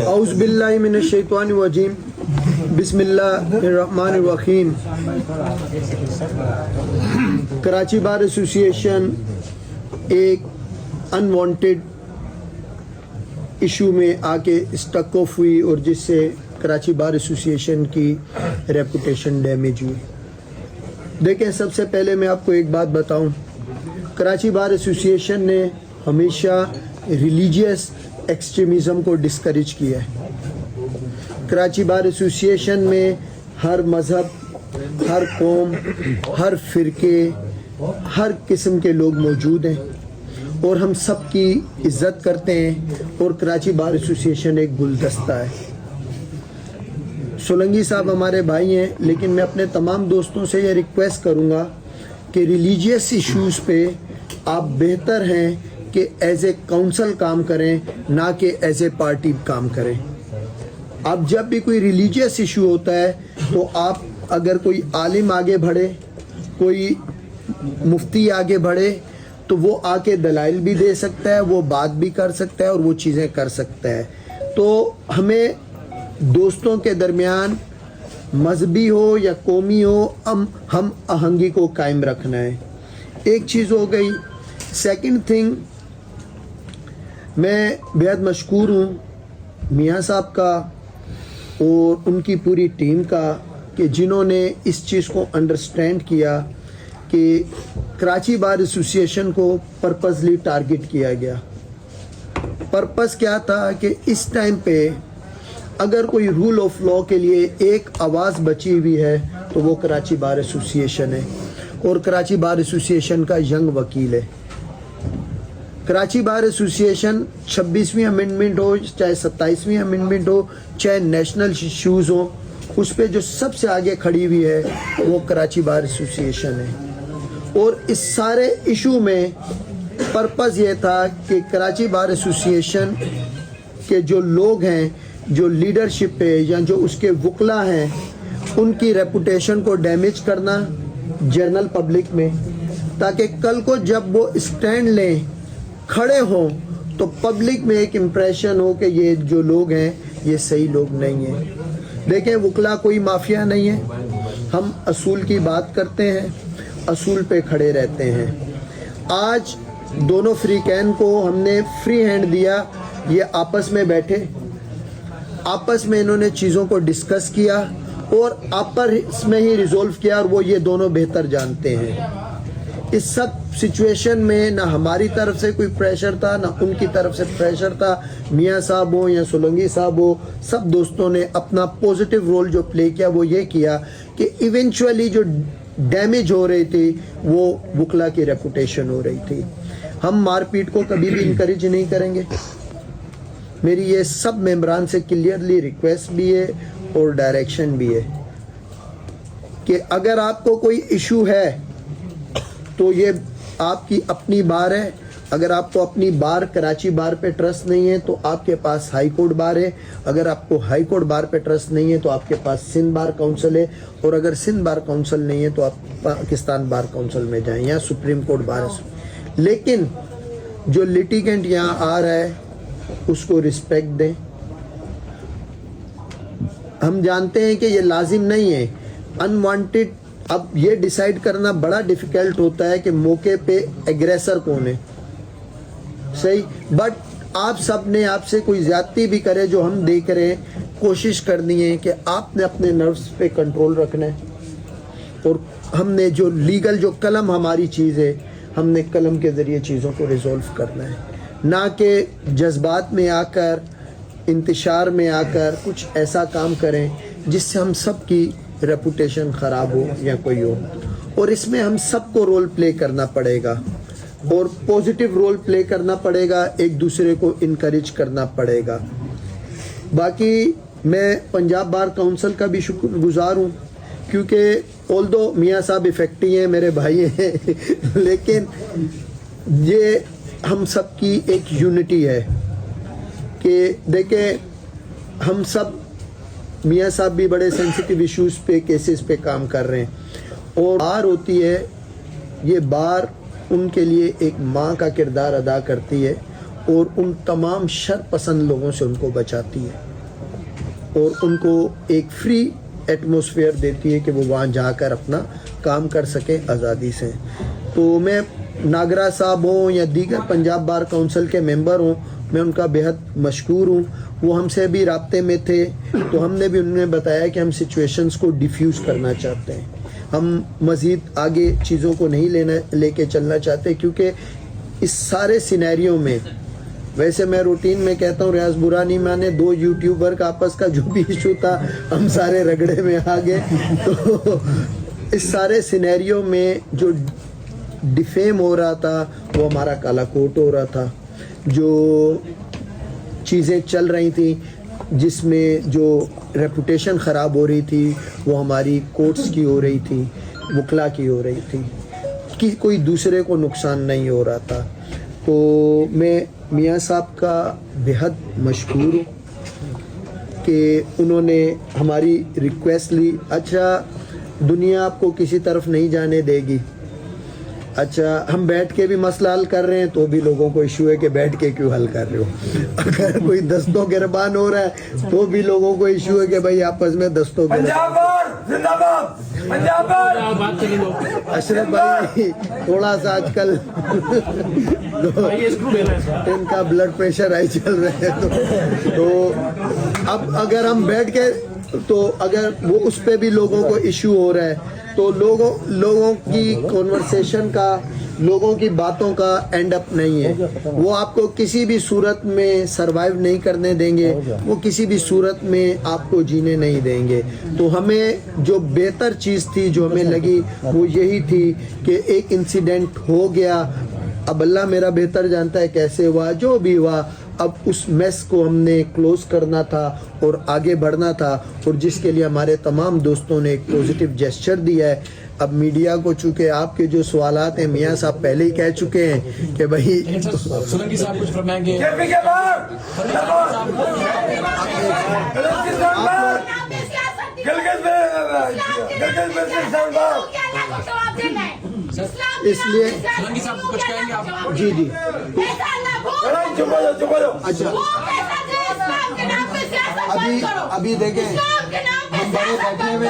اعوذ باللہ من الشیطان الرجیم بسم اللہ الرحمن الرحیم۔ کراچی بار ایسوسی ایک انوانٹیڈ ایشو میں آ کے اسٹک آف ہوئی اور جس سے کراچی بار ایسوسی کی ریپوٹیشن ڈیمیج ہوئی۔ دیکھیں، سب سے پہلے میں آپ کو ایک بات بتاؤں، کراچی بار ایسوسی نے ہمیشہ ریلیجیس ایکسٹریمزم کو ڈسکریج کیا ہے۔ کراچی بار ایسوسی میں ہر مذہب، ہر قوم، ہر فرقے، ہر قسم کے لوگ موجود ہیں اور ہم سب کی عزت کرتے ہیں، اور کراچی بار ایسوسی ایک گلدستہ ہے۔ سولنگی صاحب ہمارے بھائی ہیں، لیکن میں اپنے تمام دوستوں سے یہ ریکویسٹ کروں گا کہ ریلیجیس ایشوز پہ آپ بہتر ہیں کہ ایز اے کونسل کام کریں، نہ کہ ایز اے پارٹی کام کریں۔ اب جب بھی کوئی ریلیجیس ایشو ہوتا ہے تو آپ اگر کوئی عالم آگے بڑھے، کوئی مفتی آگے بڑھے، تو وہ آ کے دلائل بھی دے سکتا ہے، وہ بات بھی کر سکتا ہے اور وہ چیزیں کر سکتا ہے۔ تو ہمیں دوستوں کے درمیان مذہبی ہو یا قومی ہو، ہم آہنگی کو قائم رکھنا ہے۔ ایک چیز ہو گئی۔ سیکنڈ تھنگ، میں بہت مشکور ہوں میاں صاحب کا اور ان کی پوری ٹیم کا کہ جنہوں نے اس چیز کو انڈرسٹینڈ کیا کہ کراچی بار ایسوسی کو پرپزلی ٹارگٹ کیا گیا۔ پرپز کیا تھا کہ اس ٹائم پہ اگر کوئی رول آف لاء کے لیے ایک آواز بچی ہوئی ہے تو وہ کراچی بار ایسوسی ہے، اور کراچی بار ایسوسی کا ینگ وکیل ہے۔ کراچی بار ایسوسی 26ویں امینڈمنٹ ہو، چاہے 27ویں امینڈمنٹ ہو، چاہے نیشنل ایشوز ہوں، اس پہ جو سب سے آگے کھڑی ہوئی ہے وہ کراچی بار ایسوسی ہے۔ اور اس سارے ایشو میں پرپز یہ تھا کہ کراچی بار ایسوسی کے جو لوگ ہیں، جو لیڈرشپ ہے یا جو اس کے وکلا ہیں، ان کی ریپوٹیشن کو ڈیمیج کرنا جنرل پبلک میں، تاکہ کل کو جب وہ اسٹینڈ لیں، کھڑے ہوں، تو پبلک میں ایک امپریشن ہو کہ یہ جو لوگ ہیں یہ صحیح لوگ نہیں ہیں۔ دیکھیں، وکلا کوئی مافیا نہیں ہے، ہم اصول کی بات کرتے ہیں، اصول پہ کھڑے رہتے ہیں۔ آج دونوں فریقین کو ہم نے فری ہینڈ دیا، یہ آپس میں بیٹھے، آپس میں انہوں نے چیزوں کو ڈسکس کیا اور آپس میں ہی ریزولو کیا، اور وہ یہ دونوں بہتر جانتے ہیں۔ اس سب سچویشن میں نہ ہماری طرف سے کوئی پریشر تھا، نہ ان کی طرف سے پریشر تھا۔ میاں صاحب ہو یا سولنگی صاحب ہو، سب دوستوں نے اپنا پوزیٹیو رول جو پلے کیا وہ یہ کیا کہ ایونچولی جو ڈیمیج ہو رہی تھی وہ وکلا کی ریپوٹیشن ہو رہی تھی۔ ہم مار پیٹ کو کبھی بھی انکریج نہیں کریں گے۔ میری یہ سب ممبران سے کلیئرلی ریکویسٹ بھی ہے اور ڈائریکشن بھی ہے کہ اگر آپ کو کوئی ایشو ہے تو یہ آپ کی اپنی بار ہے۔ اگر آپ کو اپنی بار کراچی بار پہ ٹرسٹ نہیں ہے تو آپ کے پاس ہائی کورٹ بار ہے۔ اگر آپ کو ہائی کورٹ بار پہ ٹرسٹ نہیں ہے تو آپ کے پاس سندھ بار کونسل ہے، اور اگر سندھ بار کونسل نہیں ہے تو آپ پاکستان بار کونسل میں جائیں یا سپریم کورٹ بار ہے۔ لیکن جو لیٹیگنٹ یہاں آ رہا ہے اس کو رسپیکٹ دیں۔ ہم جانتے ہیں کہ یہ لازم نہیں ہے، انوانٹیڈ۔ اب یہ ڈیسائیڈ کرنا بڑا ڈیفیکلٹ ہوتا ہے کہ موقع پہ ایگریسر کون ہے، صحیح، بٹ آپ سب نے آپ سے کوئی زیادتی بھی کرے جو ہم دیکھ رہے ہیں، کوشش کرنی ہے کہ آپ نے اپنے نروس پہ کنٹرول رکھنا ہے، اور ہم نے جو لیگل جو قلم ہماری چیز ہے، ہم نے قلم کے ذریعے چیزوں کو ریزولو کرنا ہے، نہ کہ جذبات میں آ کر، انتشار میں آ کر کچھ ایسا کام کریں جس سے ہم سب کی ریپوٹیشن خراب ہو یا کوئی ہو۔ اور اس میں ہم سب کو رول پلے کرنا پڑے گا، اور پوزیٹیو رول پلے کرنا پڑے گا، ایک دوسرے کو انکریج کرنا پڑے گا۔ باقی میں پنجاب بار کونسل کا بھی شکر گزار ہوں، کیونکہ آلدو میاں صاحب افیکٹی ہیں، میرے بھائی ہیں، لیکن یہ ہم سب کی ایک یونٹی ہے کہ دیکھیں، ہم سب، میاں صاحب بھی بڑے سینسیٹیو ایشوز پہ، کیسز پہ کام کر رہے ہیں، اور بار ہوتی ہے، یہ بار ان کے لیے ایک ماں کا کردار ادا کرتی ہے اور ان تمام شر پسند لوگوں سے ان کو بچاتی ہے۔ اور ان کو ایک فری ایٹماسفیئر دیتی ہے کہ وہ وہاں جا کر اپنا کام کر سکیں آزادی سے. تو میں ناگرا صاحب ہوں یا دیگر پنجاب بار کونسل کے ممبر ہوں, میں ان کا بہت مشکور ہوں. وہ ہم سے بھی رابطے میں تھے تو ہم نے بھی انہیں بتایا کہ ہم سچویشنز کو ڈیفیوز کرنا چاہتے ہیں, ہم مزید آگے چیزوں کو نہیں لے کے چلنا چاہتے, کیونکہ اس سارے سینیریو میں ویسے میں روٹین میں کہتا ہوں ریاض برا نہیں مانے, 2 یوٹیوبر کا آپس کا جو بھی ایشو تھا ہم سارے رگڑے میں آ گئے. تو اس سارے سینیریو میں جو ڈیفیم ہو رہا تھا وہ ہمارا کالا کوٹ ہو رہا تھا, جو چیزیں چل رہی تھیں جس میں جو ریپوٹیشن خراب ہو رہی تھی وہ ہماری کورٹس کی ہو رہی تھی, وکلا کی ہو رہی تھی, کہ کوئی دوسرے کو نقصان نہیں ہو رہا تھا. تو میں میاں صاحب کا بہت مشکور ہوں کہ انہوں نے ہماری ریکویسٹ لی. اچھا دنیا آپ کو کسی طرف نہیں جانے دے گی, اچھا ہم بیٹھ کے بھی مسئلہ حل کر رہے ہیں تو بھی لوگوں کو ایشو ہے کہ بیٹھ کے کیوں حل کر رہے ہو, اگر کوئی دستوں گربان ہو رہا ہے تو بھی لوگوں کو ایشو ہے کہ بھائی آپس میں دستوں اشرف بھائی تھوڑا سا آج کل ان کا بلڈ پریشر ہائی چل رہا ہے, تو اب اگر ہم بیٹھ کے تو اگر وہ اس پہ بھی لوگوں کو ایشو ہو رہا ہے تو لوگوں کی کنورسیشن کا, لوگوں کی باتوں کا اینڈ اپ نہیں ہے. وہ آپ کو کسی بھی صورت میں سروائیو نہیں کرنے دیں گے, وہ کسی بھی صورت میں آپ کو جینے نہیں دیں گے. تو ہمیں جو بہتر چیز تھی جو ہمیں لگی وہ یہی تھی کہ ایک انسیڈنٹ ہو گیا, اب اللہ میرا بہتر جانتا ہے کیسے ہوا, جو بھی ہوا, اب اس میس کو ہم نے کلوز کرنا تھا اور آگے بڑھنا تھا, اور جس کے لیے ہمارے تمام دوستوں نے ایک پوزیٹیو جیسچر دیا ہے. اب میڈیا کو چونکہ آپ کے جو سوالات ہیں میاں صاحب پہلے ہی کہہ چکے ہیں کہ بھائی سولنگی صاحب کچھ فرمائیں گے. اس لیے سولنگی صاحب کچھ کہیں گے آپ؟ جی جی اچھا ابھی دیکھیں ہم بڑے بیٹھے ہوئے,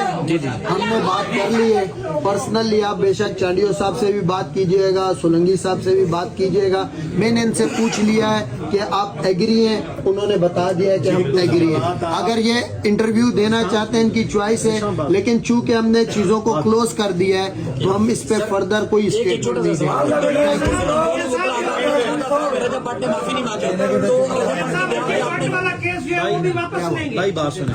ہم نے بات کر لی ہے پرسنلی. آپ بے شک چانڈیو صاحب سے بھی بات کیجئے گا, سولنگی صاحب سے بھی بات کیجئے گا. میں نے ان سے پوچھ لیا ہے کہ آپ ایگری ہیں, انہوں نے بتا دیا ہے کہ ہم ایگری ہیں. اگر یہ انٹرویو دینا چاہتے ہیں ان کی چوائس ہے, لیکن چونکہ ہم نے چیزوں کو کلوز کر دیا ہے تو ہم اس پہ فردر کوئی اسٹیٹمنٹ نہیں بھائی بات سنیں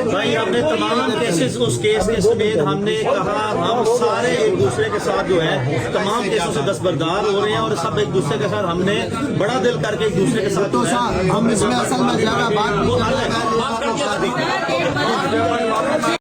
بھائی ہم نے تمام کیسز اس کیس کے سمیت ہم نے کہا ہم سارے ایک دوسرے کے ساتھ جو ہے تمام کیسوں سے دستبردار ہو رہے ہیں اور سب ایک دوسرے کے ساتھ ہم نے بڑا دل کر کے ایک دوسرے کے ساتھ ہم اس میں اصل میں زیادہ بات نہیں کر رہے ہیں.